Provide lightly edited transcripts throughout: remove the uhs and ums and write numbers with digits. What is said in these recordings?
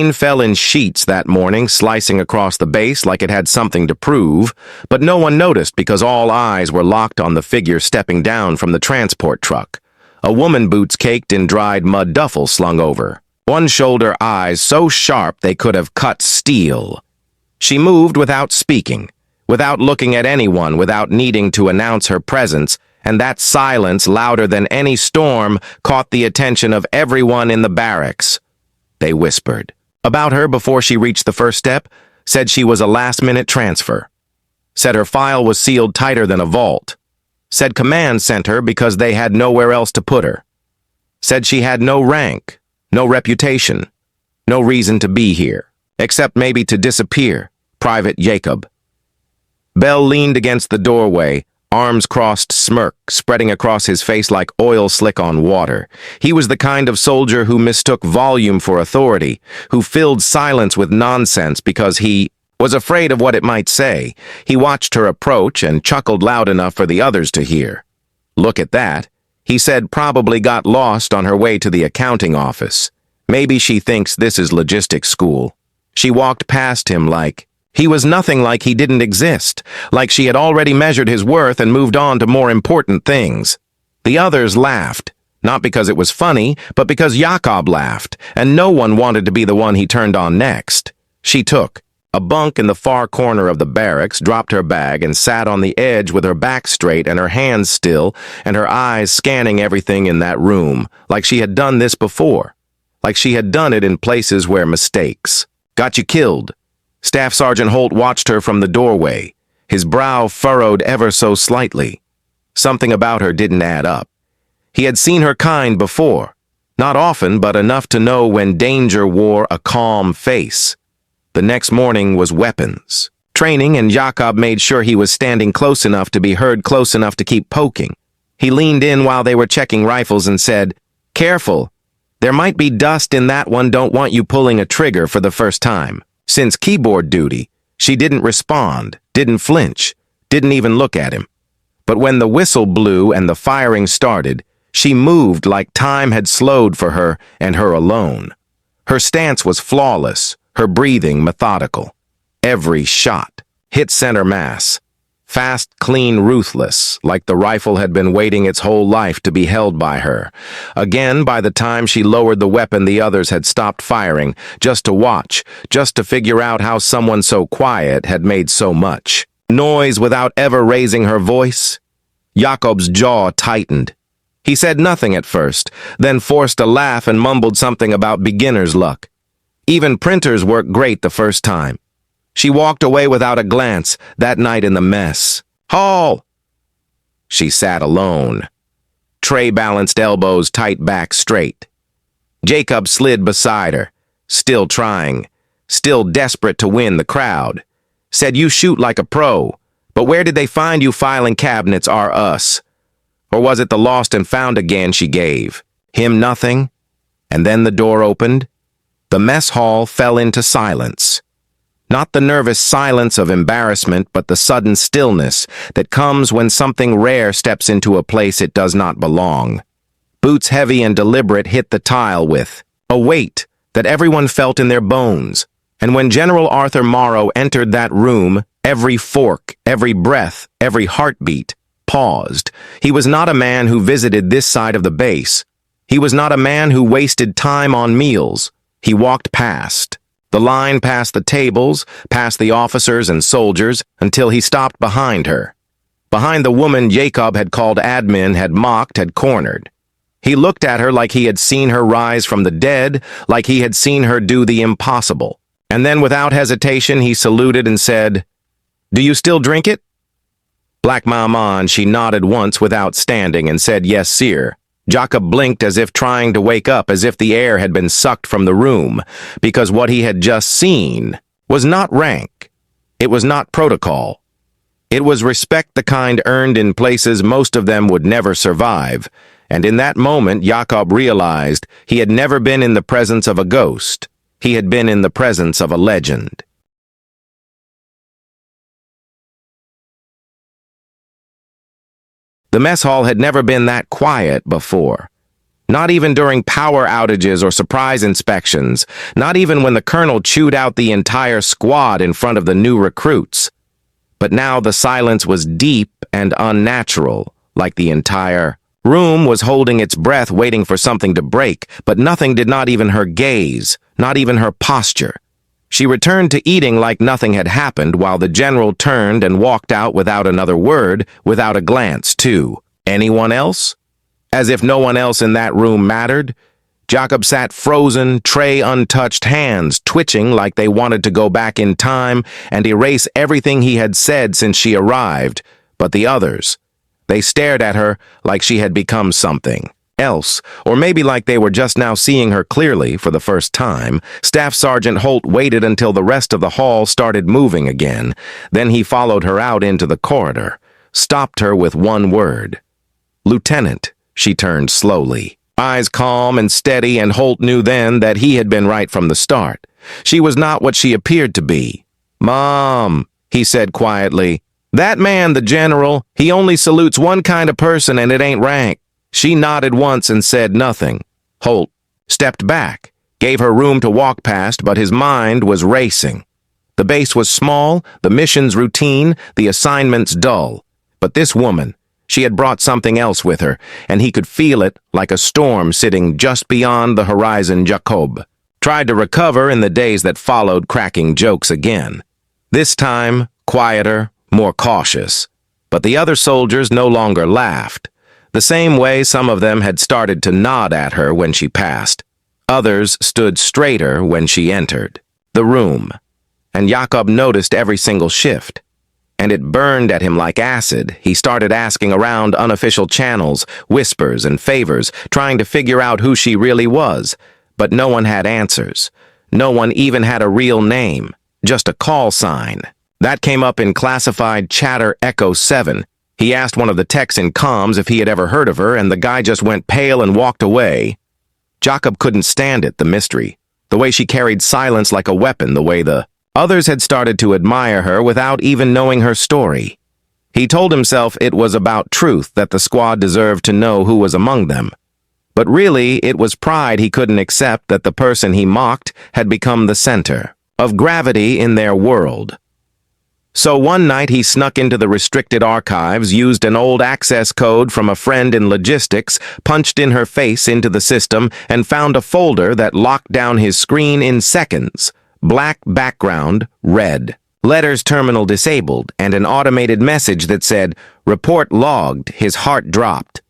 Rain fell in sheets that morning, slicing across the base like it had something to prove, but no one noticed because all eyes were locked on the figure stepping down from the transport truck. A woman, boots caked in dried mud duffel slung over. One shoulder eyes so sharp they could have cut steel. She moved without speaking, without looking at anyone, without needing to announce her presence, and that silence, louder than any storm, caught the attention of everyone in the barracks. They whispered about her before she reached the first step, said she was a last-minute transfer, said her file was sealed tighter than a vault, said command sent her because they had nowhere else to put her, said she had no rank, no reputation, no reason to be here, except maybe to disappear. Private Jacob. Bell leaned against the doorway, arms crossed, smirk spreading across his face like oil slick on water. He was the kind of soldier who mistook volume for authority, who filled silence with nonsense because he was afraid of what it might say. He watched her approach and chuckled loud enough for the others to hear. Look at that, he said, probably got lost on her way to the accounting office. Maybe she thinks this is logistics school. She walked past him like he was nothing, like he didn't exist, like she had already measured his worth and moved on to more important things. The others laughed, not because it was funny, but because Jakob laughed, and no one wanted to be the one he turned on next. She took a bunk in the far corner of the barracks, dropped her bag, and sat on the edge with her back straight and her hands still, and her eyes scanning everything in that room, like she had done this before, like she had done it in places where mistakes got you killed. Staff Sergeant Holt watched her from the doorway, his brow furrowed ever so slightly. Something about her didn't add up. He had seen her kind before, not often, but enough to know when danger wore a calm face. The next morning was weapons training, and Jakob made sure he was standing close enough to be heard, close enough to keep poking. He leaned in while they were checking rifles and said, "Careful, there might be dust in that one, don't want you pulling a trigger for the first time." Since keyboard duty, she didn't respond, didn't flinch, didn't even look at him. But when the whistle blew and the firing started, she moved like time had slowed for her and her alone. Her stance was flawless, her breathing methodical. Every shot hit center mass. Fast, clean, ruthless, like the rifle had been waiting its whole life to be held by her. Again, by the time she lowered the weapon, the others had stopped firing, just to watch, just to figure out how someone so quiet had made so much noise without ever raising her voice. Jakob's jaw tightened. He said nothing at first, then forced a laugh and mumbled something about beginner's luck. Even printers work great the first time. She walked away without a glance that night in the mess. "Hall!" She sat alone. Tray-balanced elbows tight back straight. Jacob slid beside her, still trying, still desperate to win the crowd. Said, "You shoot like a pro, but where did they find you filing cabinets are us?" Or was it the lost and found again she gave? Him nothing? And then the door opened. The mess hall fell into silence. Not the nervous silence of embarrassment, but the sudden stillness that comes when something rare steps into a place it does not belong. Boots heavy and deliberate hit the tile with a weight that everyone felt in their bones. And when General Arthur Morrow entered that room, every fork, every breath, every heartbeat paused. He was not a man who visited this side of the base. He was not a man who wasted time on meals. He walked past. The line past the tables, past the officers and soldiers, until he stopped behind her. Behind the woman Jacob had called admin, had mocked, had cornered. He looked at her like he had seen her rise from the dead, like he had seen her do the impossible. And then without hesitation he saluted and said, "Do you still drink it?" Black Mama, and she nodded once without standing and said, "Yes, sir." Jacob blinked as if trying to wake up, as if the air had been sucked from the room, because what he had just seen was not rank. It was not protocol. It was respect, the kind earned in places most of them would never survive, and in that moment Jacob realized he had never been in the presence of a ghost. He had been in the presence of a legend. The mess hall had never been that quiet before. Not even during power outages or surprise inspections. Not even when the colonel chewed out the entire squad in front of the new recruits. But now the silence was deep and unnatural, like the entire room was holding its breath waiting for something to break, but nothing did, not even her gaze, not even her posture. She returned to eating like nothing had happened while the general turned and walked out without another word, without a glance, too. Anyone else? As if no one else in that room mattered. Jacob sat frozen, tray untouched, hands twitching like they wanted to go back in time and erase everything he had said since she arrived. But the others, they stared at her like she had become something else, or maybe like they were just now seeing her clearly for the first time. Staff Sergeant Holt waited until the rest of the hall started moving again. Then he followed her out into the corridor, stopped her with one word. "Lieutenant," she turned slowly, eyes calm and steady, and Holt knew then that he had been right from the start. She was not what she appeared to be. "Mom," he said quietly. "That man, the general, he only salutes one kind of person, and it ain't rank." She nodded once and said nothing. Holt stepped back, gave her room to walk past, but his mind was racing. The base was small, the missions routine, the assignments dull. But this woman, she had brought something else with her, and he could feel it like a storm sitting just beyond the horizon. Jacob tried to recover in the days that followed, cracking jokes again. This time, quieter, more cautious. But the other soldiers no longer laughed. The same way some of them had started to nod at her when she passed. Others stood straighter when she entered the room. And Jacob noticed every single shift. And it burned at him like acid. He started asking around unofficial channels, whispers and favors, trying to figure out who she really was. But no one had answers. No one even had a real name, just a call sign. That came up in classified chatter Echo 7. He asked one of the techs in comms if he had ever heard of her, and the guy just went pale and walked away. Jacob couldn't stand it, the mystery. The way she carried silence like a weapon, the way the others had started to admire her without even knowing her story. He told himself it was about truth, that the squad deserved to know who was among them. But really, it was pride he couldn't accept that the person he mocked had become the center of gravity in their world. So one night he snuck into the restricted archives, used an old access code from a friend in logistics, punched in her face into the system, and found a folder that locked down his screen in seconds. Black background, red. Letters terminal disabled, and an automated message that said, "Report logged." His heart dropped.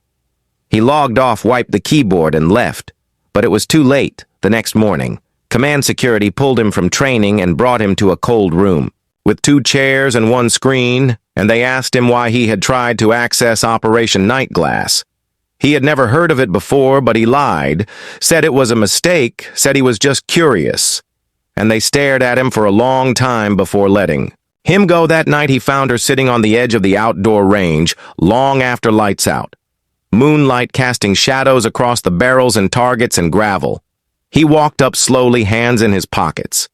He logged off, wiped the keyboard, and left. But it was too late. The next morning, command security pulled him from training and brought him to a cold room with 2 chairs and 1 screen, and they asked him why he had tried to access Operation Nightglass. He had never heard of it before, but he lied, said it was a mistake, said he was just curious. And they stared at him for a long time before letting him go. That night he found her sitting on the edge of the outdoor range, long after lights out. Moonlight casting shadows across the barrels and targets and gravel. He walked up slowly, hands in his pockets.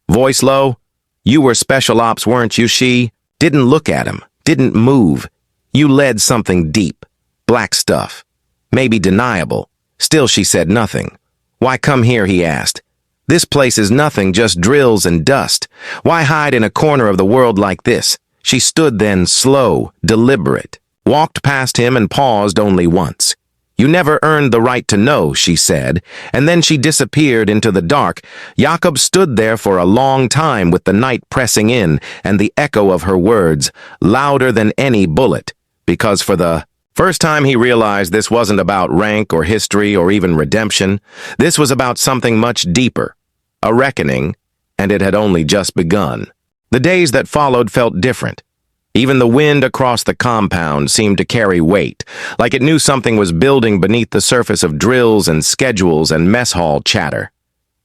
Voice low, "You were special ops, weren't you?" She didn't look at him, didn't move. "You led something deep. Black stuff. Maybe deniable." Still she said nothing. "Why come here?" he asked. "This place is nothing, just drills and dust. Why hide in a corner of the world like this?" She stood then, slow, deliberate, walked past him and paused only once. "You never earned the right to know," she said, and then she disappeared into the dark. Jacob stood there for a long time with the night pressing in and the echo of her words, louder than any bullet, because for the first time he realized this wasn't about rank or history or even redemption. This was about something much deeper, a reckoning, and it had only just begun. The days that followed felt different. Even the wind across the compound seemed to carry weight, like it knew something was building beneath the surface of drills and schedules and mess hall chatter.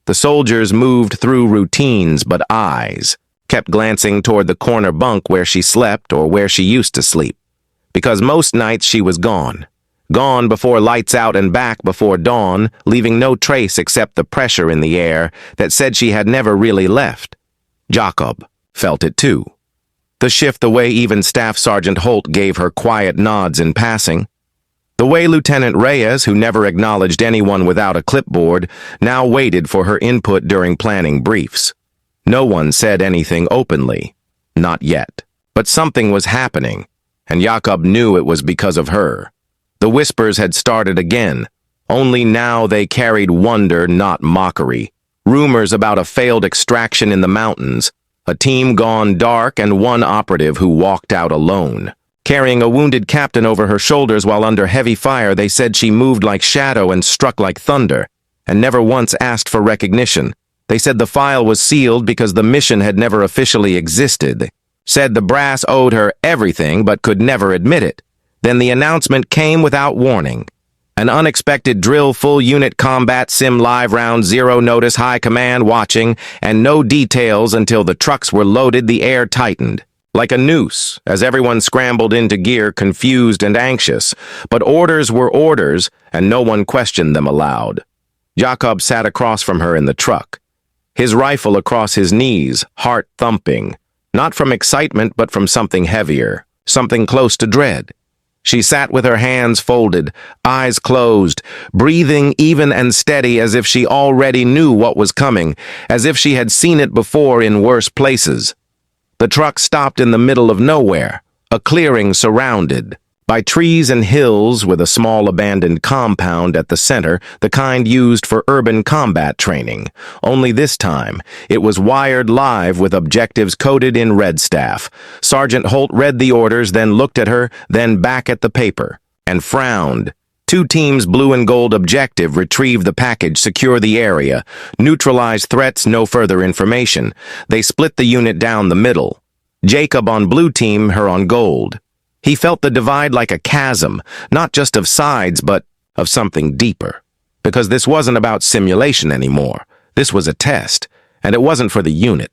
The soldiers moved through routines, but eyes kept glancing toward the corner bunk where she slept or where she used to sleep. Because most nights she was gone. Gone before lights out and back before dawn, leaving no trace except the pressure in the air that said she had never really left. Jacob felt it too. The shift, the way even Staff Sergeant Holt gave her quiet nods in passing. The way Lieutenant Reyes, who never acknowledged anyone without a clipboard, now waited for her input during planning briefs. No one said anything openly. Not yet. But something was happening, and Jakob knew it was because of her. The whispers had started again, only now they carried wonder, not mockery. Rumors about a failed extraction in the mountains, a team gone dark, and one operative who walked out alone. Carrying a wounded captain over her shoulders while under heavy fire, they said she moved like shadow and struck like thunder, and never once asked for recognition. They said the file was sealed because the mission had never officially existed. Said the brass owed her everything but could never admit it. Then the announcement came without warning. An unexpected drill, full unit combat sim, live round, zero notice, high command watching, and no details until the trucks were loaded. The air tightened. Like a noose, as everyone scrambled into gear, confused and anxious. But orders were orders, and no one questioned them aloud. Jakob sat across from her in the truck, his rifle across his knees, heart thumping, not from excitement but from something heavier, something close to dread. She sat with her hands folded, eyes closed, breathing even and steady as if she already knew what was coming, as if she had seen it before in worse places. The truck stopped in the middle of nowhere, a clearing surrounded by trees and hills with a small abandoned compound at the center, the kind used for urban combat training. Only this time, it was wired live with objectives coded in red staff. Sergeant Holt read the orders, then looked at her, then back at the paper, and frowned. 2 teams, blue and gold objective: retrieve the package, secure the area, neutralize threats, no further information. They split the unit down the middle. Jacob on blue team, her on gold. He felt the divide like a chasm, not just of sides, but of something deeper. Because this wasn't about simulation anymore. This was a test, and it wasn't for the unit.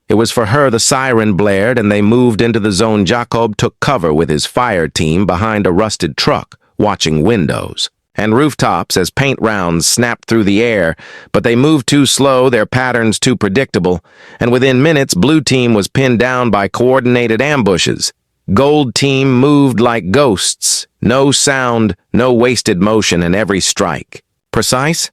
It was for her. The siren blared, and they moved into the zone. Jacob took cover with his fire team behind a rusted truck, watching windows and rooftops as paint rounds snapped through the air, but they moved too slow, their patterns too predictable, and within minutes, blue team was pinned down by coordinated ambushes. Gold team moved like ghosts, no sound, no wasted motion in every strike. Precise?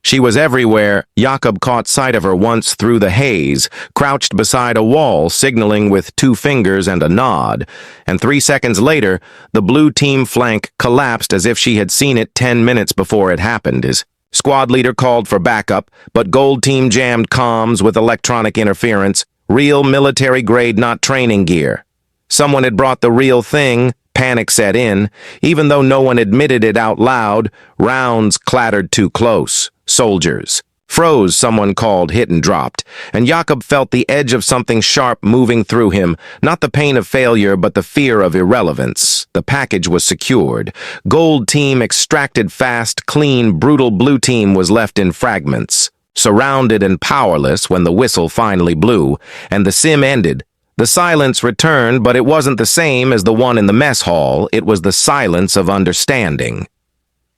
She was everywhere. Jakob caught sight of her once through the haze, crouched beside a wall, signaling with 2 fingers and a nod. And 3 seconds later, the blue team flank collapsed as if she had seen it 10 minutes before it happened. His squad leader called for backup, but gold team jammed comms with electronic interference, real military-grade, not training gear. Someone had brought the real thing. Panic set in. Even though no one admitted it out loud, rounds clattered too close. Soldiers. Froze, someone called, hit and dropped, and Jakob felt the edge of something sharp moving through him, not the pain of failure, but the fear of irrelevance. The package was secured. Gold team extracted fast, clean, brutal. Blue team was left in fragments, surrounded and powerless when the whistle finally blew, and the sim ended. The silence returned, but it wasn't the same as the one in the mess hall. It was the silence of understanding.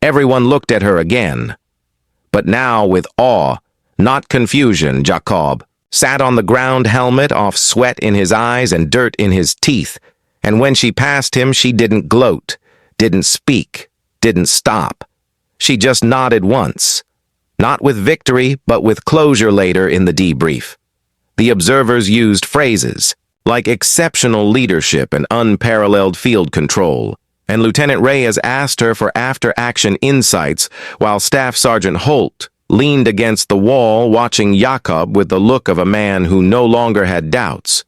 Everyone looked at her again. But now with awe, not confusion. Jakob sat on the ground, helmet off, sweat in his eyes and dirt in his teeth. And when she passed him, she didn't gloat, didn't speak, didn't stop. She just nodded once. Not with victory, but with closure later in the debrief. The observers used phrases like exceptional leadership and unparalleled field control, and Lieutenant Reyes asked her for after-action insights, while Staff Sergeant Holt leaned against the wall, watching Jakob with the look of a man who no longer had doubts.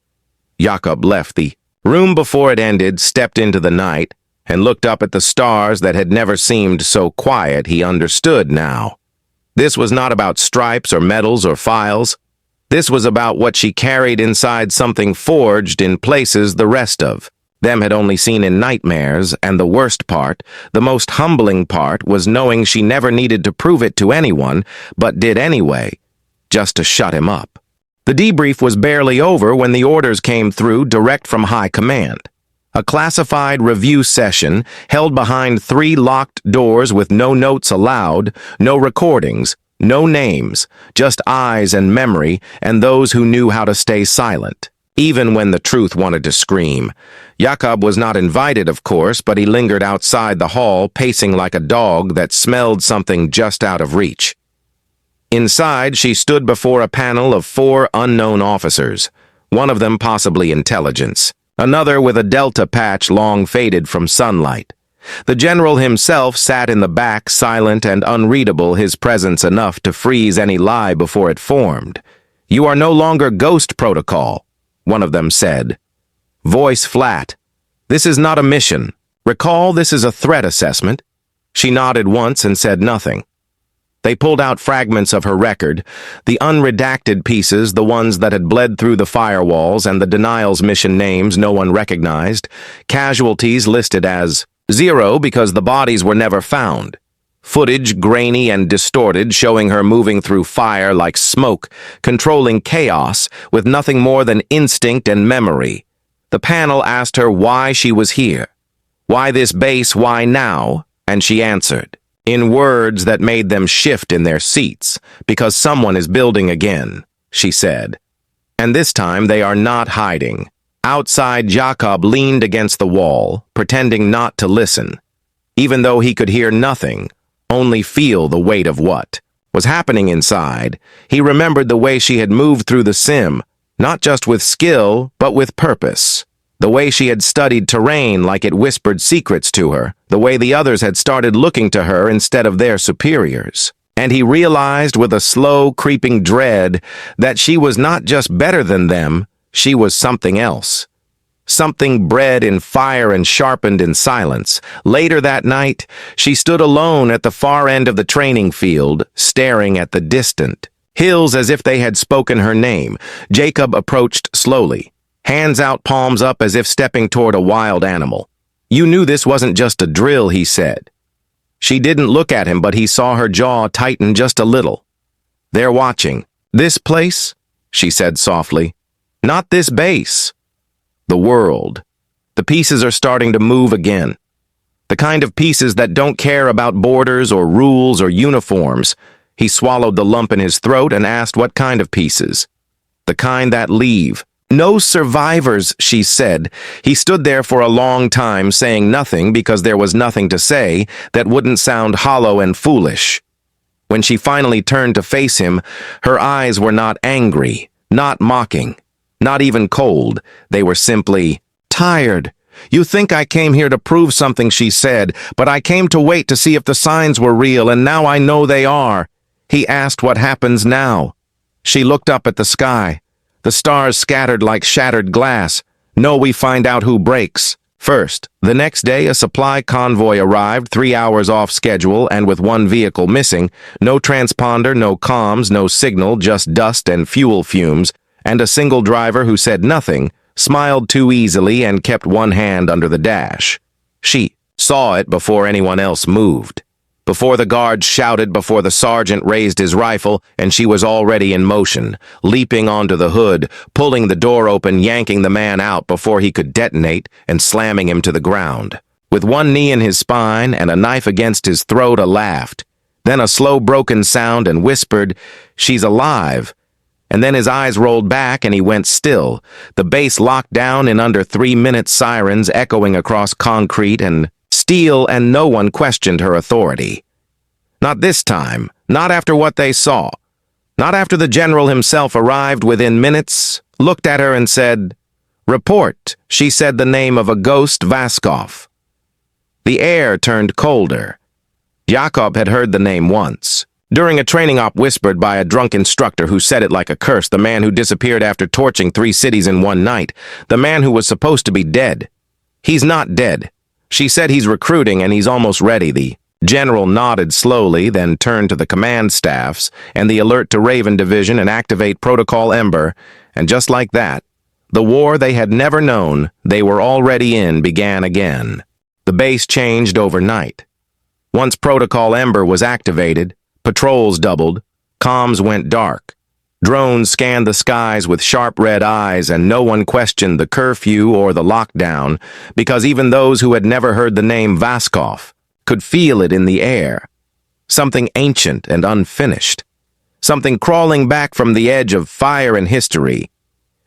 Jakob left the room before it ended, stepped into the night, and looked up at the stars that had never seemed so quiet. He understood now. This was not about stripes or medals or files. This was about what she carried inside, something forged in places the rest of them had only seen in nightmares, and the worst part, the most humbling part, was knowing she never needed to prove it to anyone, but did anyway, just to shut him up. The debrief was barely over when the orders came through direct from high command. A classified review session held behind 3 locked doors with no notes allowed, no recordings, no names, just eyes and memory and those who knew how to stay silent. even when the truth wanted to scream. Jakob was not invited, of course, but he lingered outside the hall, pacing like a dog that smelled something just out of reach. Inside, she stood before a panel of 4 unknown officers, one of them possibly intelligence, another with a delta patch long faded from sunlight. The general himself sat in the back, silent and unreadable, his presence enough to freeze any lie before it formed. "You are no longer Ghost Protocol," one of them said. Voice flat. "This is not a mission. Recall, this is a threat assessment." She nodded once and said nothing. They pulled out fragments of her record, the unredacted pieces, the ones that had bled through the firewalls, and the denials mission names no one recognized, casualties listed as 0 because the bodies were never found. Footage grainy and distorted, showing her moving through fire like smoke, controlling chaos with nothing more than instinct and memory. The panel asked her why she was here. Why this base, why now? And she answered, in words that made them shift in their seats, "Because someone is building again," she said. And this time they are not hiding. Outside, Jakob leaned against the wall, pretending not to listen. Even though he could hear nothing, only feel the weight of what was happening inside, he remembered the way she had moved through the sim, not just with skill, but with purpose. The way she had studied terrain like it whispered secrets to her, the way the others had started looking to her instead of their superiors. And he realized with a slow, creeping dread that she was not just better than them, she was something else. Something bred in fire and sharpened in silence. Later that night, she stood alone at the far end of the training field, staring at the distant hills as if they had spoken her name. Jacob approached slowly, hands out, palms up as if stepping toward a wild animal. "You knew this wasn't just a drill," he said. She didn't look at him, but he saw her jaw tighten just a little. "They're watching. This place?" she said softly. "Not this base. The world. The pieces are starting to move again. The kind of pieces that don't care about borders or rules or uniforms." He swallowed the lump in his throat and asked what kind of pieces. "The kind that leave. No survivors," she said. He stood there for a long time, saying nothing because there was nothing to say that wouldn't sound hollow and foolish. When she finally turned to face him, her eyes were not angry, not mocking, not even cold. They were simply tired. "You think I came here to prove something," she said, "but I came to wait to see if the signs were real, and now I know they are." He asked what happens now. She looked up at the sky. The stars scattered like shattered glass. "No, we find out who breaks first." The next day, a supply convoy arrived, 3 hours off schedule and with one vehicle missing. No transponder, no comms, no signal, just dust and fuel fumes. And a single driver who said nothing, smiled too easily, and kept one hand under the dash. She saw it before anyone else moved. Before the guards shouted, before the sergeant raised his rifle, and she was already in motion, leaping onto the hood, pulling the door open, yanking the man out before he could detonate, and slamming him to the ground. With one knee in his spine and a knife against his throat, a laughed. Then a slow broken sound and whispered, "She's alive." And then his eyes rolled back and he went still. The base locked down in under 3 minutes, sirens echoing across concrete and steel, and no one questioned her authority. Not this time, not after what they saw. Not after the general himself arrived within minutes, looked at her and said, "Report." She said the name of a ghost, Vaskov. The air turned colder. Jakob had heard the name once. During a training op whispered by a drunk instructor who said it like a curse, the man who disappeared after torching 3 cities in one night, the man who was supposed to be dead. He's not dead. She said he's recruiting and he's almost ready. The general nodded slowly, then turned to the command staffs and the alert to Raven Division and activate Protocol Ember, and just like that, the war they had never known they were already in began again. The base changed overnight. Once Protocol Ember was activated, patrols doubled, comms went dark. Drones scanned the skies with sharp red eyes, and no one questioned the curfew or the lockdown, because even those who had never heard the name Vaskov could feel it in the air. Something ancient and unfinished. Something crawling back from the edge of fire and history.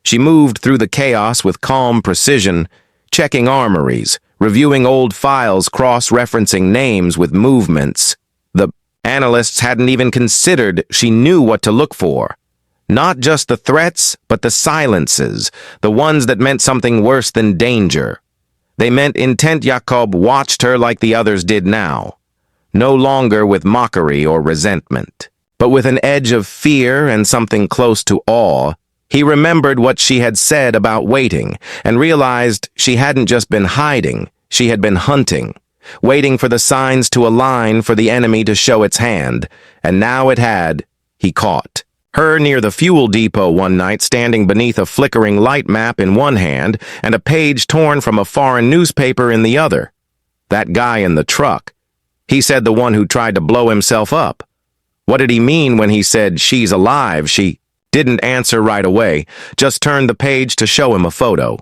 She moved through the chaos with calm precision, checking armories, reviewing old files, cross-referencing names with movements. The analysts hadn't even considered she knew what to look for. Not just the threats, but the silences, the ones that meant something worse than danger. They meant intent. Jakob watched her like the others did now, no longer with mockery or resentment, but with an edge of fear and something close to awe. He remembered what she had said about waiting and realized she hadn't just been hiding, she had been hunting, waiting for the signs to align, for the enemy to show its hand, and now it had. He caught her near the fuel depot one night, standing beneath a flickering light map in one hand and a page torn from a foreign newspaper in the other. That guy in the truck. He said the one who tried to blow himself up. What did he mean when he said she's alive? She didn't answer right away, just turned the page to show him a photo.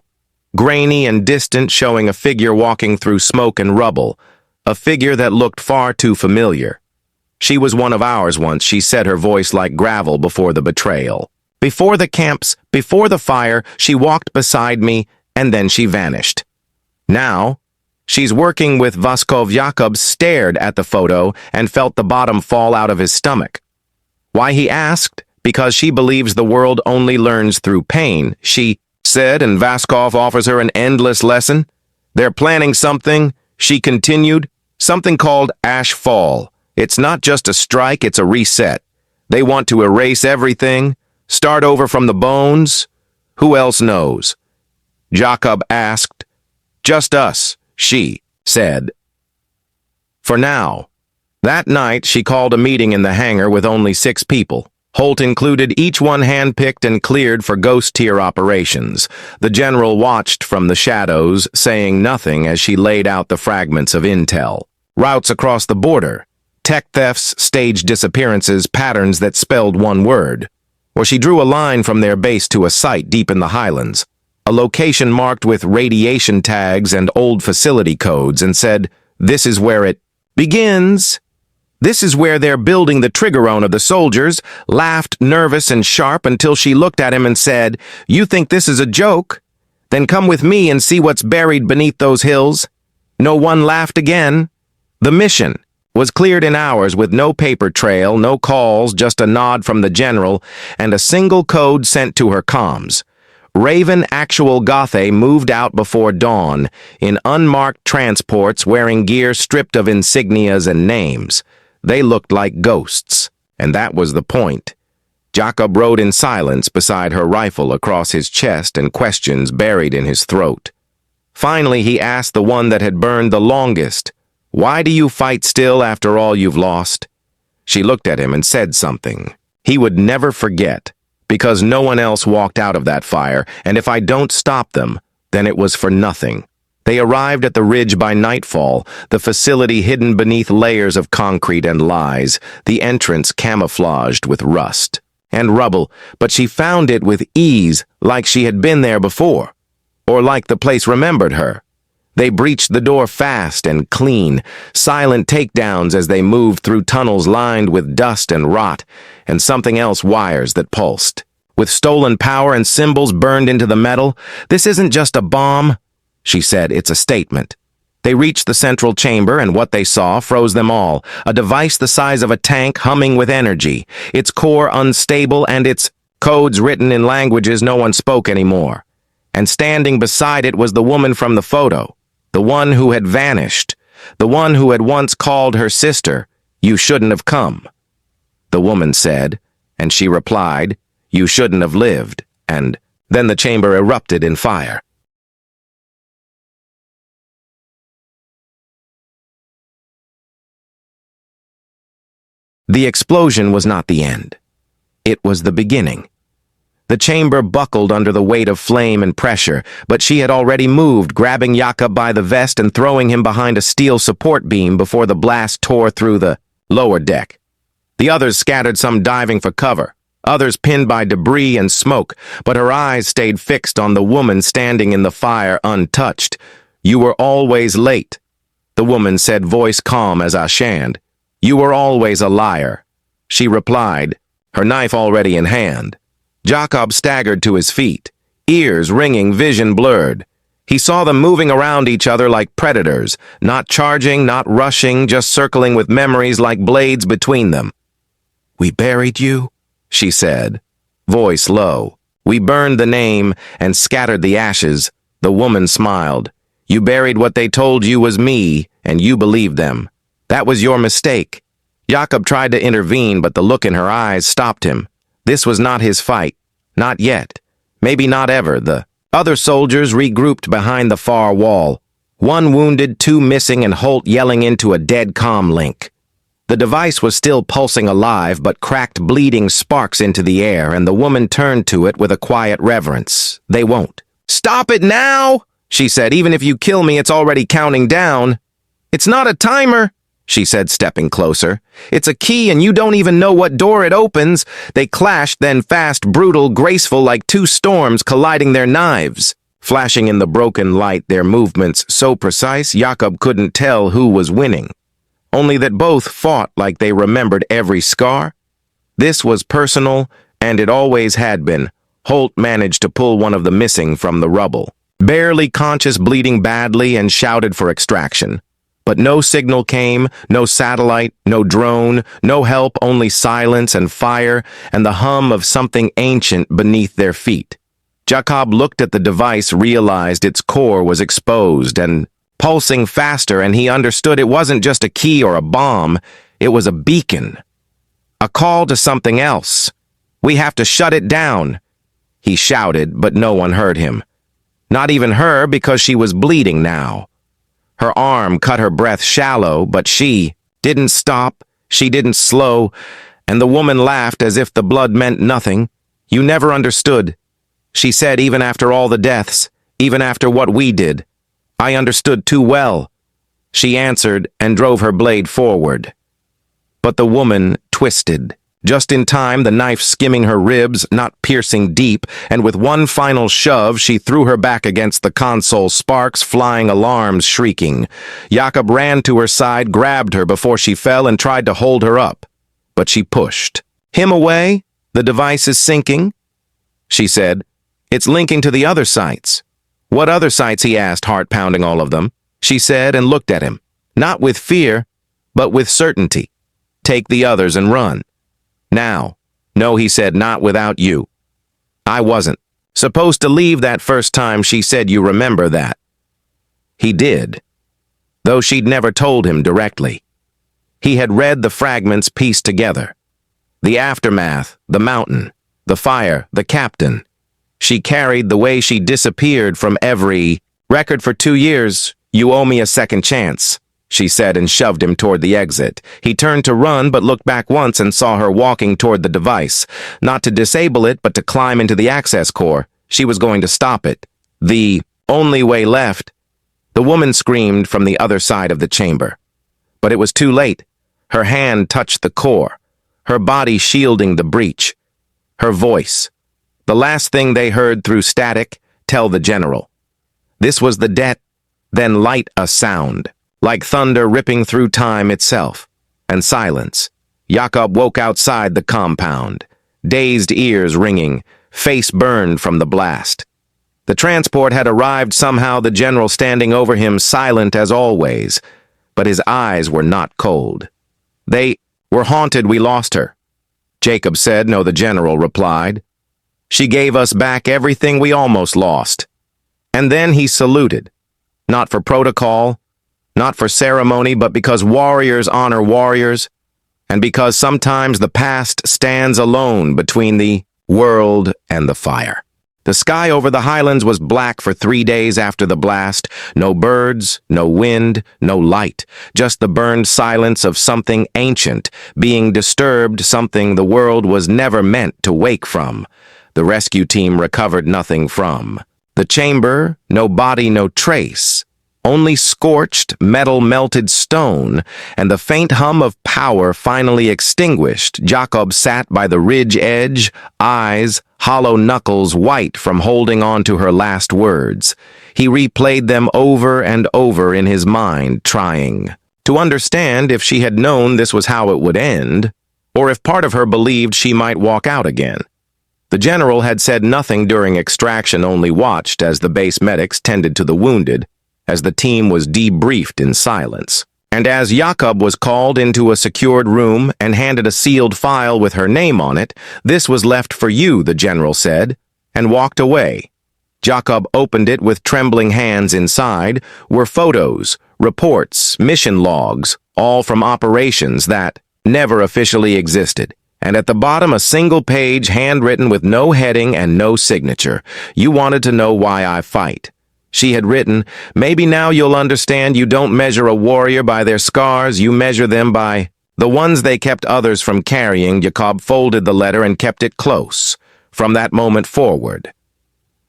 Grainy and distant, showing a figure walking through smoke and rubble, a figure that looked far too familiar. She was one of ours once, she said, her voice like gravel before the betrayal. Before the camps, before the fire, she walked beside me, and then she vanished. Now, she's working with Vaskov. Jakob stared at the photo and felt the bottom fall out of his stomach. Why, he asked? Because she believes the world only learns through pain, she said, and Vaskov offers her an endless lesson. They're planning something, she continued, something called Ash Fall. It's not just a strike, it's a reset. They want to erase everything, start over from the bones. Who else knows? Jakob asked. Just us, she said. For now. That night, she called a meeting in the hangar with only 6 people. Holt included, each one handpicked and cleared for ghost-tier operations. The general watched from the shadows, saying nothing as she laid out the fragments of intel. Routes across the border, tech thefts, staged disappearances, patterns that spelled one word. Or she drew a line from their base to a site deep in the highlands, a location marked with radiation tags and old facility codes, and said, "This is where it begins. This is where they're building the triggerone of the soldiers," laughed nervous and sharp until she looked at him and said, "You think this is a joke? Then come with me and see what's buried beneath those hills." No one laughed again. The mission was cleared in hours with no paper trail, no calls, just a nod from the general and a single code sent to her comms. Raven Actual Gothe moved out before dawn in unmarked transports, wearing gear stripped of insignias and names. They looked like ghosts, and that was the point. Jakob rode in silence beside her rifle across his chest and questions buried in his throat. Finally, he asked the one that had burned the longest, "Why do you fight still after all you've lost?" She looked at him and said something he would never forget, "Because no one else walked out of that fire, and if I don't stop them, then it was for nothing." They arrived at the ridge by nightfall, the facility hidden beneath layers of concrete and lies, the entrance camouflaged with rust and rubble, but she found it with ease, like she had been there before, or like the place remembered her. They breached the door fast and clean, silent takedowns as they moved through tunnels lined with dust and rot, and something else, wires that pulsed. With stolen power and symbols burned into the metal, "This isn't just a bomb," she said, "it's a statement." They reached the central chamber, and what they saw froze them all. A device the size of a tank humming with energy, its core unstable and its codes written in languages no one spoke anymore. And standing beside it was the woman from the photo, the one who had vanished, the one who had once called her sister, "You shouldn't have come." The woman said, and she replied, "You shouldn't have lived," and then the chamber erupted in fire. The explosion was not the end. It was the beginning. The chamber buckled under the weight of flame and pressure, but she had already moved, grabbing Jakob by the vest and throwing him behind a steel support beam before the blast tore through the lower deck. The others scattered, some diving for cover, others pinned by debris and smoke, but her eyes stayed fixed on the woman standing in the fire untouched. "You were always late," the woman said, voice calm as Ashand. "You were always a liar," she replied, her knife already in hand. Jakob staggered to his feet. ears ringing, vision blurred. He saw them moving around each other like predators, not charging, not rushing, just circling with memories like blades between them. "We buried you," she said, voice low. "We burned the name and scattered the ashes." The woman smiled. "You buried what they told you was me, and you believed them. That was your mistake." Jakob tried to intervene, but the look in her eyes stopped him. This was not his fight. Not yet. Maybe not ever. The other soldiers regrouped behind the far wall. One wounded, two missing, and Holt yelling into a dead comm link. The device was still pulsing alive, but cracked bleeding sparks into the air, and the woman turned to it with a quiet reverence. "They won't." "Stop it now!" she said. "Even if you kill me, it's already counting down." "It's not a timer," she said, stepping closer. "It's a key, and you don't even know what door it opens." They clashed, then fast, brutal, graceful, like two storms colliding their knives. Flashing in the broken light, their movements so precise, Jakob couldn't tell who was winning. Only that both fought like they remembered every scar. This was personal, and it always had been. Holt managed to pull one of the missing from the rubble. Barely conscious, bleeding badly, and shouted for extraction. But no signal came, no satellite, no drone, no help, only silence and fire, and the hum of something ancient beneath their feet. Jakob looked at the device, realized its core was exposed and pulsing faster, and he understood it wasn't just a key or a bomb, it was a beacon. A call to something else. "We have to shut it down," he shouted, but no one heard him. Not even her, because she was bleeding now. Her arm cut her breath shallow, but she didn't stop, she didn't slow, and the woman laughed as if the blood meant nothing. "You never understood," she said, "even after all the deaths, even after what we did. I understood too well." She answered and drove her blade forward. But the woman twisted. Just in time, the knife skimming her ribs, not piercing deep, and with one final shove, she threw her back against the console, sparks flying, alarms shrieking. Jakob ran to her side, grabbed her before she fell, and tried to hold her up. But she pushed him away. "The device is syncing," she said. "It's linking to the other sites." "What other sites?" he asked, heart pounding all of them. She said and looked at him. Not with fear, but with certainty. "Take the others and run. Now." "No," he said, "not without you." "I wasn't supposed to leave that first time," she said. "You remember that." He did, though she'd never told him directly. He had read the fragments pieced together. The aftermath, the mountain, the fire, the captain. She carried the way she disappeared from every record for 2 years. "You owe me a second chance," she said, and shoved him toward the exit. He turned to run, but looked back once and saw her walking toward the device. Not to disable it, but to climb into the access core. She was going to stop it. The only way left. The woman screamed from the other side of the chamber. But it was too late. Her hand touched the core, her body shielding the breach. Her voice. The last thing they heard through static, "Tell the general." This was the debt, then light a sound, like thunder ripping through time itself, and silence. Jakob woke outside the compound, dazed ears ringing, face burned from the blast. The transport had arrived somehow, the general standing over him, silent as always, but his eyes were not cold. "They were haunted. We lost her," Jacob said. "No," the general replied. "She gave us back everything we almost lost." And then he saluted, not for protocol, not for ceremony, but because warriors honor warriors, and because sometimes the past stands alone between the world and the fire. The sky over the highlands was black for 3 days after the blast. No birds, no wind, no light. Just the burned silence of something ancient being disturbed, something the world was never meant to wake from. The rescue team recovered nothing from. The chamber, no body, no trace. Only scorched, metal-melted stone, and the faint hum of power finally extinguished. Jakob sat by the ridge edge, eyes, hollow knuckles white from holding on to her last words. He replayed them over and over in his mind, trying to understand if she had known this was how it would end, or if part of her believed she might walk out again. The general had said nothing during extraction, only watched as the base medics tended to the wounded, as the team was debriefed in silence. And as Jakob was called into a secured room and handed a sealed file with her name on it, "This was left for you," the general said, and walked away. Jakob opened it with trembling hands. Inside were photos, reports, mission logs, all from operations that never officially existed. And at the bottom, a single page, handwritten with no heading and no signature. "You wanted to know why I fight." She had written, "Maybe now you'll understand you don't measure a warrior by their scars, you measure them by the ones they kept others from carrying." Jakob folded the letter and kept it close. From that moment forward.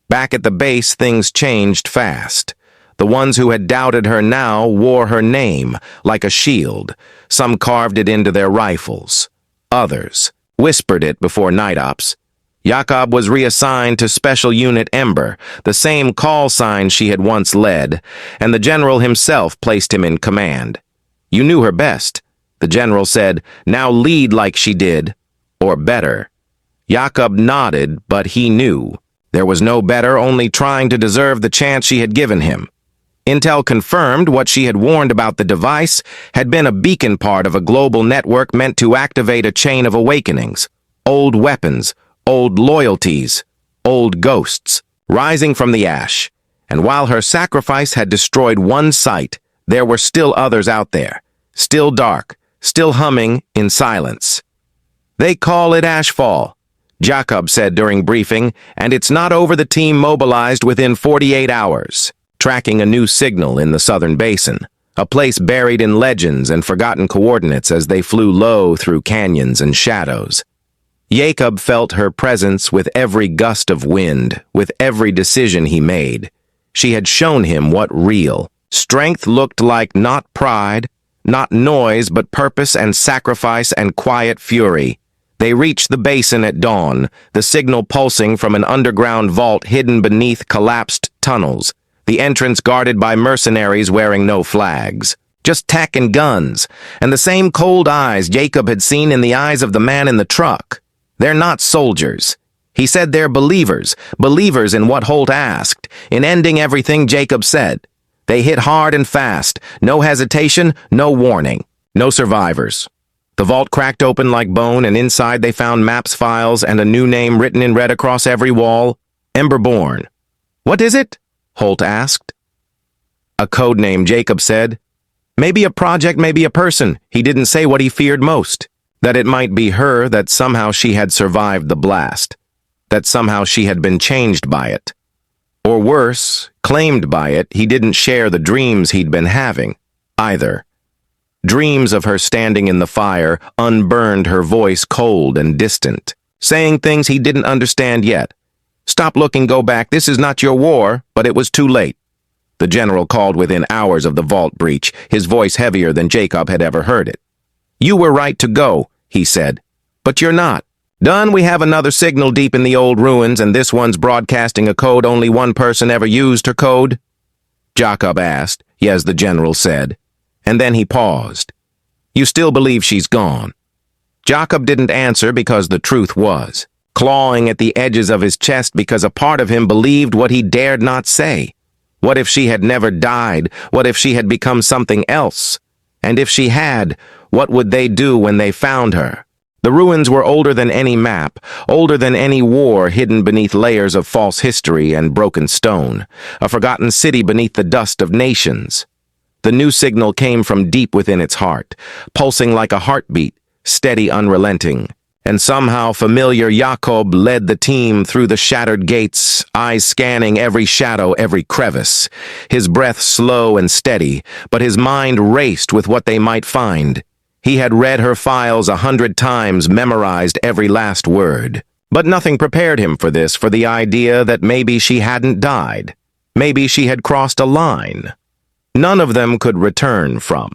Back at the base, things changed fast. The ones who had doubted her now wore her name like a shield. Some carved it into their rifles. Others whispered it before night ops. Jakob was reassigned to Special Unit Ember, the same call sign she had once led, and the general himself placed him in command. "You knew her best," the general said. "Now lead like she did, or better." Jakob nodded, but he knew. There was no better, only trying to deserve the chance she had given him. Intel confirmed what she had warned about the device had been a beacon part of a global network meant to activate a chain of awakenings. Old weapons, old loyalties, old ghosts, rising from the ash. And while her sacrifice had destroyed one site, there were still others out there, still dark, still humming in silence. "They call it Ashfall," Jakob said during briefing, "and it's not over." The team mobilized within 48 hours, tracking a new signal in the southern basin, a place buried in legends and forgotten coordinates as they flew low through canyons and shadows. Jakob felt her presence with every gust of wind, with every decision he made. She had shown him what real strength looked like, not pride, not noise, but purpose and sacrifice and quiet fury. They reached the basin at dawn, the signal pulsing from an underground vault hidden beneath collapsed tunnels, the entrance guarded by mercenaries wearing no flags. Just tech and guns, and the same cold eyes Jakob had seen in the eyes of the man in the truck. "They're not soldiers." He said they're believers, believers in what Holt asked, in ending everything Jacob said. They hit hard and fast, no hesitation, no warning, no survivors. The vault cracked open like bone, and inside they found maps, files, and a new name written in red across every wall, Emberborn. "What is it?" Holt asked. "A code name," Jacob said. "Maybe a project, maybe a person." He didn't say what he feared most. That it might be her, that somehow she had survived the blast. That somehow she had been changed by it. Or worse, claimed by it. He didn't share the dreams he'd been having, either. Dreams of her standing in the fire, unburned, her voice cold and distant, saying things he didn't understand yet. "Stop looking, go back, this is not your war," but it was too late. The general called within hours of the vault breach, his voice heavier than Jacob had ever heard it. "You were right to go," he said, "but you're not. Done, we have another signal deep in the old ruins, and this one's broadcasting a code only one person ever used. Her code?" Jacob asked. "Yes," the general said. And then he paused. "You still believe she's gone?" Jacob didn't answer because the truth was clawing at the edges of his chest, because a part of him believed what he dared not say. What if she had never died? What if she had become something else? And if she had, what would they do when they found her? The ruins were older than any map, older than any war, hidden beneath layers of false history and broken stone, a forgotten city beneath the dust of nations. The new signal came from deep within its heart, pulsing like a heartbeat, steady, unrelenting. And somehow familiar Jacob led the team through the shattered gates, eyes scanning every shadow, every crevice. His breath slow and steady, but his mind raced with what they might find. He had read her files 100 times, memorized every last word. But nothing prepared him for this, for the idea that maybe she hadn't died. Maybe she had crossed a line. None of them could return from.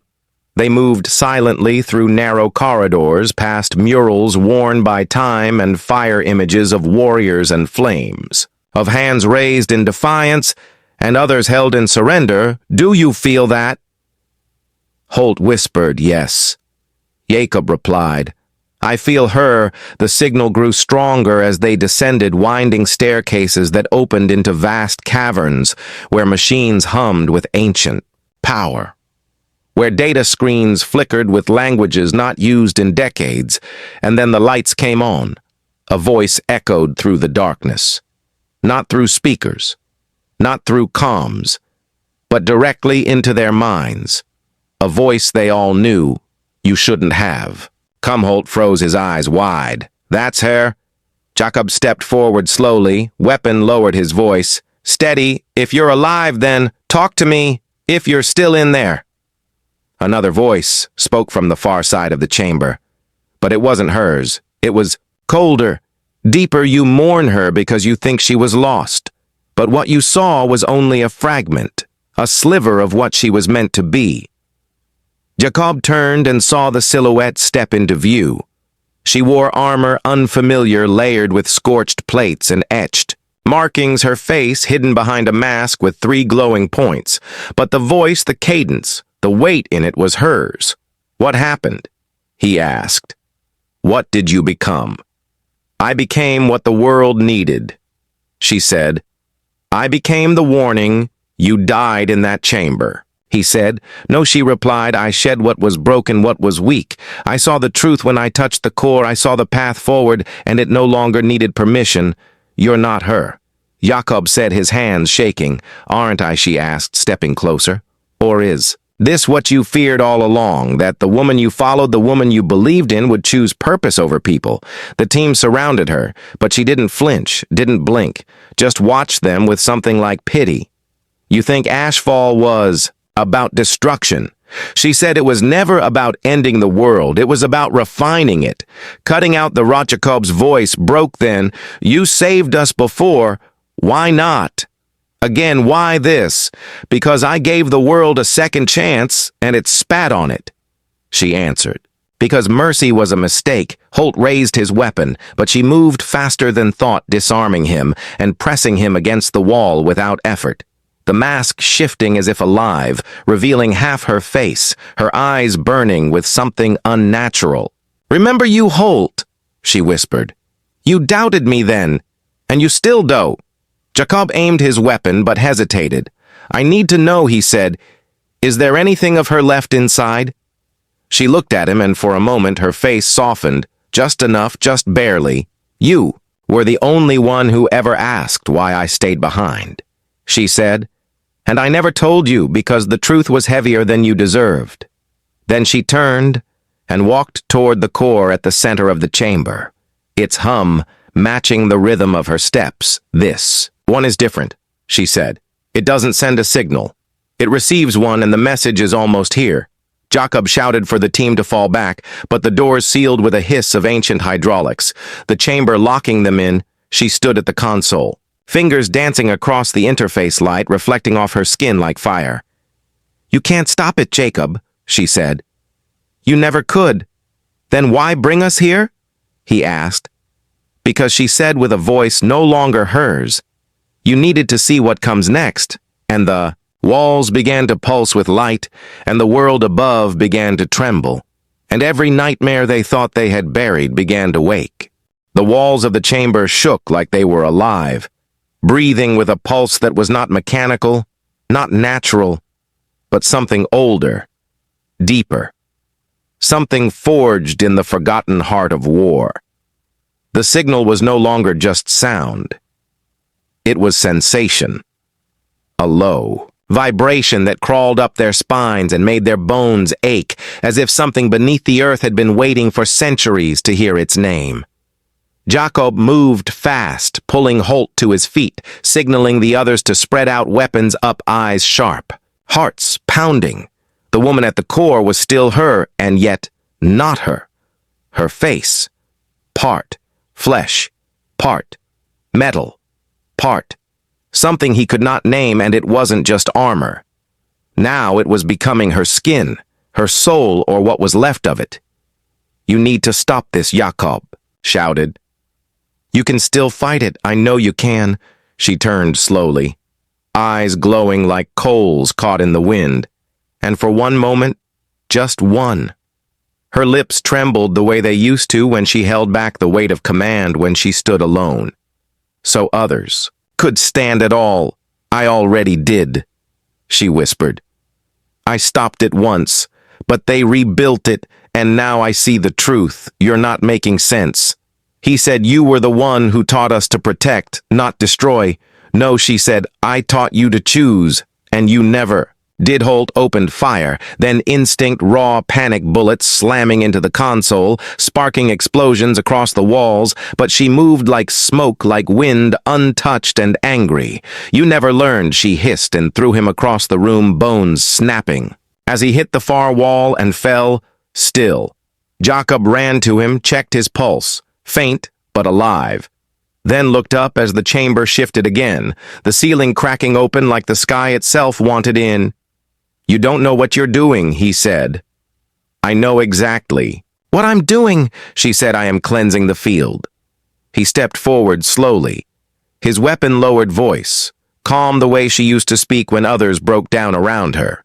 They moved silently through narrow corridors, past murals worn by time and fire images of warriors and flames, of hands raised in defiance and others held in surrender. "Do you feel that?" Holt whispered, "Yes." Jacob replied, I feel her. The signal grew stronger as they descended winding staircases that opened into vast caverns where machines hummed with ancient power, where data screens flickered with languages not used in decades, and then the lights came on. A voice echoed through the darkness. Not through speakers, not through comms, but directly into their minds. A voice they all knew you shouldn't have. Kumholt froze his eyes wide. That's her. Jacob stepped forward slowly. Weapon lowered his voice. Steady. If you're alive, then talk to me. If you're still in there. Another voice spoke from the far side of the chamber. But it wasn't hers. It was colder. Deeper. You mourn her because you think she was lost. But what you saw was only a fragment, a sliver of what she was meant to be. Jacob turned and saw the silhouette step into view. She wore armor unfamiliar, layered with scorched plates and etched markings, her face hidden behind a mask with 3 glowing points. But the voice, the cadence, the weight in it was hers. What happened? He asked. What did you become? I became what the world needed, she said. I became the warning. You died in that chamber. He said. No, she replied. I shed what was broken, what was weak. I saw the truth when I touched the core. I saw the path forward, and it no longer needed permission. You're not her. Jacob said, his hands shaking. Aren't I? She asked, stepping closer. Or is this what you feared all along, that the woman you followed, the woman you believed in, would choose purpose over people? The team surrounded her, but she didn't flinch, didn't blink, just watched them with something like pity. You think Ashfall was about destruction. She said it was never about ending the world. It was about refining it. Cutting out the Jacob's voice broke then. You saved us before. Why not? Again, why this? Because I gave the world a second chance, and it spat on it. She answered. Because mercy was a mistake. Holt raised his weapon, but she moved faster than thought, disarming him and pressing him against the wall without effort. The mask shifting as if alive, revealing half her face, her eyes burning with something unnatural. Remember you, Holt, she whispered. You doubted me then, and you still do. Jacob aimed his weapon but hesitated. I need to know, he said. Is there anything of her left inside? She looked at him, and for a moment her face softened, just enough, just barely. You were the only one who ever asked why I stayed behind, she said. And I never told you because the truth was heavier than you deserved. Then she turned and walked toward the core at the center of the chamber, its hum matching the rhythm of her steps. This one is different, she said. It doesn't send a signal. It receives one, and the message is almost here. Jacob shouted for the team to fall back, but the doors sealed with a hiss of ancient hydraulics. The chamber locking them in, she stood at the console, fingers dancing across the interface light, reflecting off her skin like fire. You can't stop it, Jacob, she said. You never could. Then why bring us here? He asked. Because she said with a voice no longer hers. You needed to see what comes next, and the walls began to pulse with light, and the world above began to tremble, and every nightmare they thought they had buried began to wake. The walls of the chamber shook like they were alive, breathing with a pulse that was not mechanical, not natural, but something older, deeper, something forged in the forgotten heart of war. The signal was no longer just sound. It was sensation. A low vibration that crawled up their spines and made their bones ache, as if something beneath the earth had been waiting for centuries to hear its name. Jacob moved fast, pulling Holt to his feet, signaling the others to spread out, weapons up, eyes sharp, hearts pounding. The woman at the core was still her, and yet not her. Her face, part flesh, part metal, part something he could not name, and it wasn't just armor. Now it was becoming her skin, her soul, or what was left of it. You need to stop this, Jacob shouted. You can still fight it, I know you can. She turned slowly, eyes glowing like coals caught in the wind, and for one moment, just one, Her lips trembled the way they used to when she held back the weight of command when she stood alone. So others could stand it all. I already did, she whispered. I stopped it once, but they rebuilt it, and now I see the truth. You're not making sense. He said you were the one who taught us to protect, not destroy. No, she said, I taught you to choose, and you never. Didholt opened fire, then instinct raw panic bullets slamming into the console, sparking explosions across the walls, but she moved like smoke, like wind, untouched and angry. You never learned, she hissed and threw him across the room, bones snapping. As he hit the far wall and fell, still. Jacob ran to him, checked his pulse, faint but alive. Then looked up as the chamber shifted again, the ceiling cracking open like the sky itself wanted in. You don't know what you're doing, he said. I know exactly. What I'm doing, she said. I am cleansing the field. He stepped forward slowly, his weapon-lowered voice, calm the way she used to speak when others broke down around her.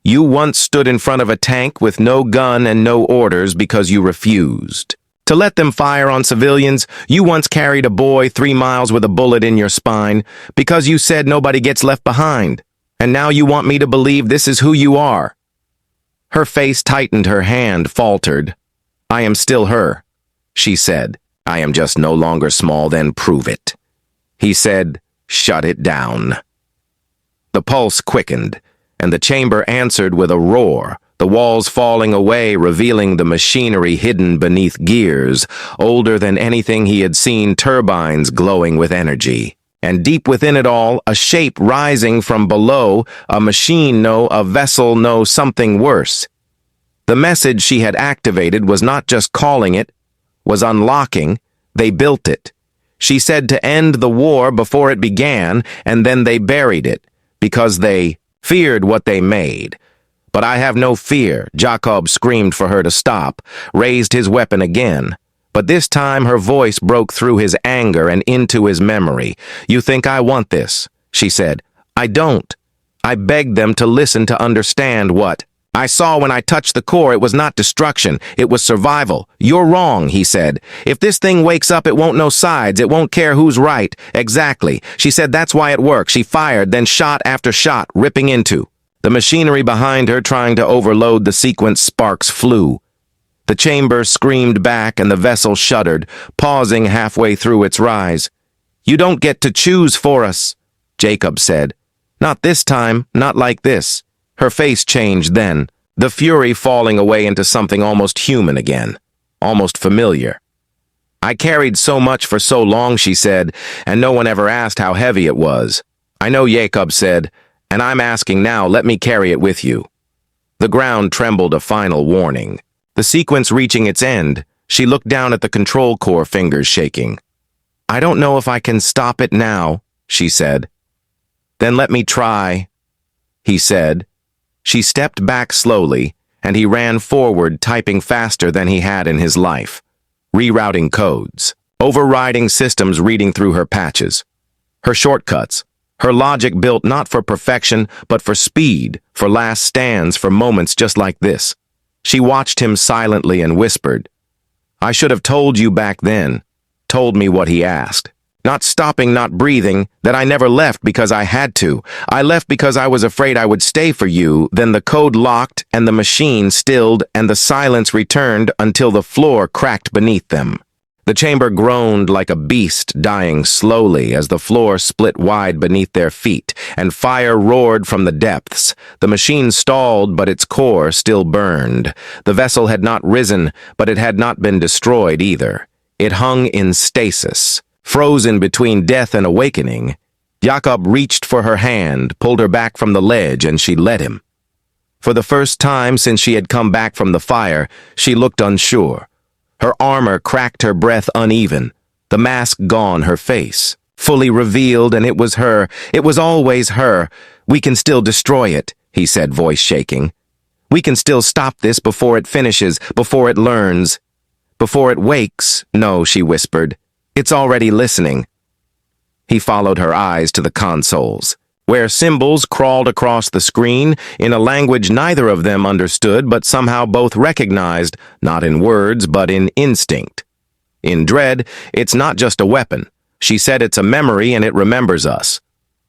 You once stood in front of a tank with no gun and no orders because you refused to let them fire on civilians. You once carried a boy 3 miles with a bullet in your spine because you said nobody gets left behind. And now you want me to believe this is who you are. Her face tightened, her hand faltered. I am still her, she said. I am just no longer small, then prove it. He said, shut it down. The pulse quickened, and the chamber answered with a roar, the walls falling away, revealing the machinery hidden beneath gears, older than anything he had seen, turbines glowing with energy. And deep within it all, a shape rising from below, a machine, no, a vessel, no, something worse. The message she had activated was not just calling it, was unlocking. They built it. She said to end the war before it began, and then they buried it, because they feared what they made. But I have no fear, Jacob screamed for her to stop, raised his weapon again. But this time her voice broke through his anger and into his memory. You think I want this, she said. I don't. I begged them to listen to understand what I saw when I touched the core. It was not destruction. It was survival. You're wrong, he said. If this thing wakes up, it won't know sides. It won't care who's right. Exactly. She said that's why it works. She fired, then shot after shot, ripping into the machinery behind her, trying to overload the sequence. Sparks flew. The chamber screamed back and the vessel shuddered, pausing halfway through its rise. You don't get to choose for us, Jacob said. Not this time, not like this. Her face changed then, the fury falling away into something almost human again, almost familiar. I carried so much for so long, she said, and no one ever asked how heavy it was. I know, Jacob said, and I'm asking now, let me carry it with you. The ground trembled, a final warning. The sequence reaching its end, she looked down at the control core, fingers shaking. I don't know if I can stop it now, she said. Then let me try, he said. She stepped back slowly, and he ran forward, typing faster than he had in his life, rerouting codes, overriding systems, reading through her patches. Her shortcuts, her logic built not for perfection, but for speed, for last stands, for moments just like this. She watched him silently and whispered, I should have told you back then, told me what he asked. Not stopping, not breathing, that I never left because I had to. I left because I was afraid I would stay for you. Then the code locked and the machine stilled and the silence returned until the floor cracked beneath them. The chamber groaned like a beast dying slowly as the floor split wide beneath their feet, and fire roared from the depths. The machine stalled, but its core still burned. The vessel had not risen, but it had not been destroyed either. It hung in stasis, frozen between death and awakening. Jacob reached for her hand, pulled her back from the ledge, and she let him. For the first time since she had come back from the fire, she looked unsure. Her armor cracked, her breath uneven, the mask gone, her face fully revealed, and it was her. It was always her. We can still destroy it, he said, voice shaking. We can still stop this before it finishes, before it learns, before it wakes. No, she whispered. It's already listening. He followed her eyes to the consoles. where symbols crawled across the screen in a language neither of them understood but somehow both recognized, not in words but in instinct. In Dread, it's not just a weapon. She said it's a memory and it remembers us.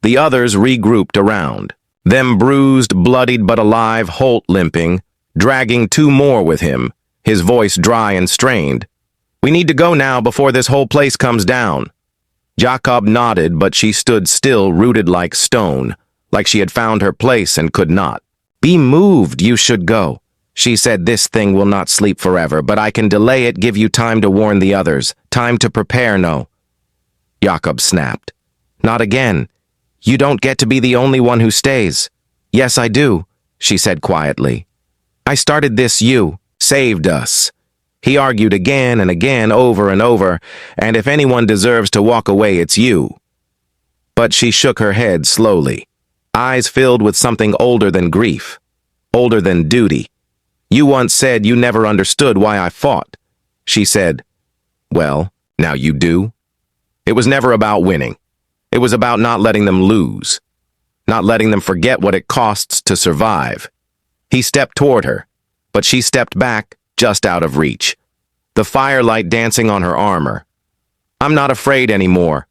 The others regrouped around. Them bruised, bloodied but alive, Holt limping, dragging two more with him, his voice dry and strained. "We need to go now before this whole place comes down." Jakob nodded, but she stood still, rooted like stone, like she had found her place and could not. "Be moved, you should go." She said, "This thing will not sleep forever, but I can delay it, give you time to warn the others, time to prepare, no." Jakob snapped. "Not again. You don't get to be the only one who stays." "Yes, I do," she said quietly. "I started this, you saved us." He argued again and again, over and over, "And if anyone deserves to walk away, it's you." But she shook her head slowly, eyes filled with something older than grief, older than duty. "You once said you never understood why I fought." She said, "Well, now you do." It was never about winning. It was about not letting them lose, not letting them forget what it costs to survive. He stepped toward her, but she stepped back, just out of reach, the firelight dancing on her armor. "I'm not afraid anymore,"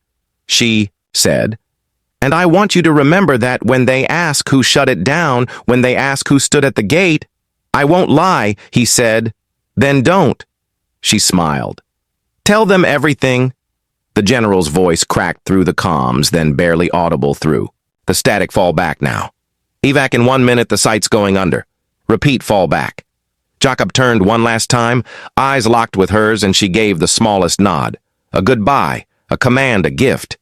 she said. "And I want you to remember that when they ask who shut it down, when they ask who stood at the gate, I won't lie," he said. "Then don't." She smiled. "Tell them everything." The general's voice cracked through the comms, then barely audible through. "The static, fall back now. Evac in 1 minute, the site's going under. Repeat, fall back." Jakob turned one last time, eyes locked with hers, and she gave the smallest nod. A goodbye, a command, a gift.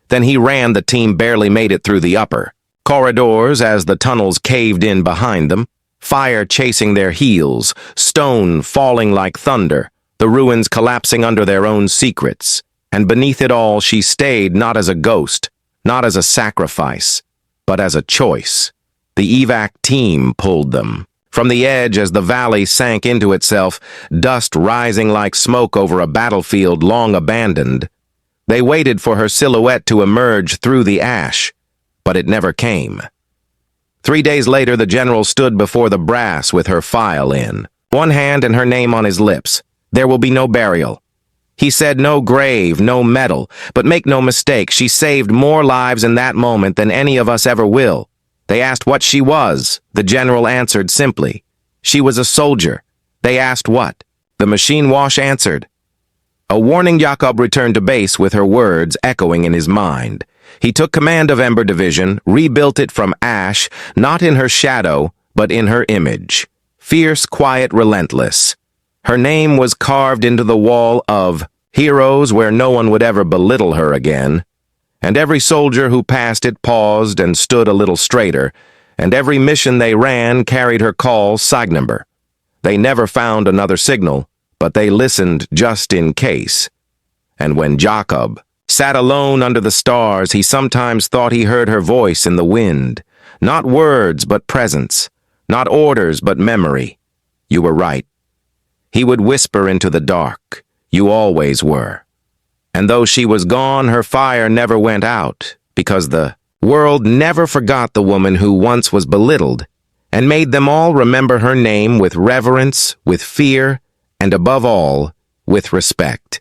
Then he ran. The team barely made it through the upper corridors as the tunnels caved in behind them, fire chasing their heels, stone falling like thunder, the ruins collapsing under their own secrets. And beneath it all, she stayed not as a ghost, not as a sacrifice, but as a choice. The evac team pulled them. From the edge, as the valley sank into itself, dust rising like smoke over a battlefield long abandoned, they waited for her silhouette to emerge through the ash, but it never came. 3 days later, the general stood before the brass with her file in, one hand and her name on his lips. There will be no burial. He said no grave, no medal, but make no mistake, she saved more lives in that moment than any of us ever will. They asked what she was. The general answered simply. She was a soldier. They asked what. The machine wash answered. A warning. Jakob returned to base with her words echoing in his mind. He took command of Ember Division, rebuilt it from ash, not in her shadow, but in her image. Fierce, quiet, relentless. Her name was carved into the wall of heroes where no one would ever belittle her again. And every soldier who passed it paused and stood a little straighter, and every mission they ran carried her call SIG number. They never found another signal, but they listened just in case. And when Jakob sat alone under the stars, he sometimes thought he heard her voice in the wind. Not words, but presence. Not orders, but memory. You were right. He would whisper into the dark. You always were. And though she was gone, her fire never went out, because the world never forgot the woman who once was belittled, and made them all remember her name with reverence, with fear, and above all, with respect.